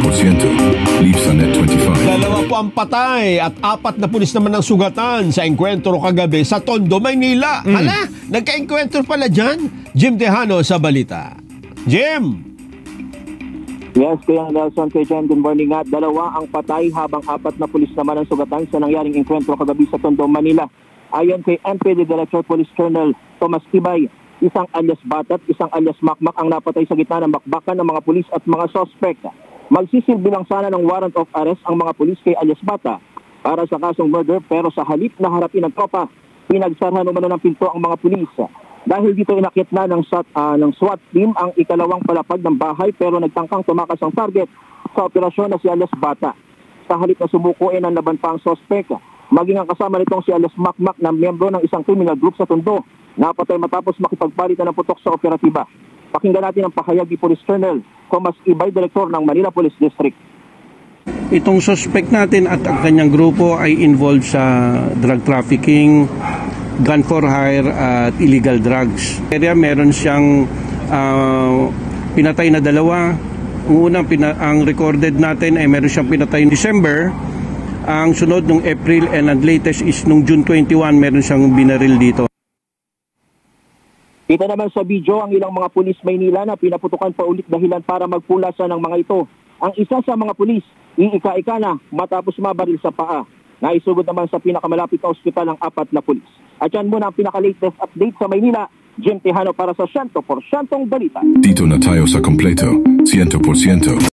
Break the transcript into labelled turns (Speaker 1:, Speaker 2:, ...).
Speaker 1: LeafSanet 25.
Speaker 2: Dalawa po ang patay at 4 na pulis naman ang sugatan sa engkwentro kagabi sa Tondo, Maynila. Hala, nagka-engkwentro pala dyan. Jim Tejano sa balita. Jim!
Speaker 3: Yes, Kuya Nelson, kay Jen, good morning nga. Dalawa ang patay habang 4 na pulis naman ang sugatan sa nangyaring engkwentro kagabi sa Tondo, Manila. Ayon kay NPD Director Police Colonel Tomas Tibay, isang alias Batat, isang alias Makmak ang napatay sa gitna ng bakbakan ng mga pulis at mga sospek. Magsisilbi lang sana ng warrant of arrest ang mga pulis kay alias Bata para sa kasong murder, pero sa halip na harapin ng tropa, pinagsarhan umano ng pinto ang mga pulis. Dahil dito inakit na ng SWAT team ang ikalawang palapag ng bahay, pero nagtangkang tumakas ang target sa operasyon na si alias Bata. Sa halip na sumuko ng laban pa ang sospek, maging ang kasama nitong si alias Makmak na miyembro ng isang criminal group sa Tondo, napatay matapos makipagpalitan ng putok sa operatiba. Pakinggan natin ang pahayag ni Police Colonel Thomas Ibay, Director ng Manila Police District.
Speaker 4: Itong suspect natin at ang kanyang grupo ay involved sa drug trafficking, gun for hire at illegal drugs. Meron siyang pinatay na 2. Ang recorded natin ay meron siyang pinatay in December. Ang sunod nung April and ang latest is nung June 21 meron siyang binaril dito.
Speaker 3: Kita naman sa video ang ilang mga pulis Maynila na pinaputukan pa ulit dahilan para magpulasan ng mga ito. Ang isa sa mga pulis, iika-ika na matapos mabaril sa paa. Naisugod naman sa pinakamalapit na ospital ng 4 na pulis. At yan muna ang pinaka-latest update sa Maynila. Jim Tejano para sa 100% balita.
Speaker 1: Dito na tayo sa kompleto, 100%.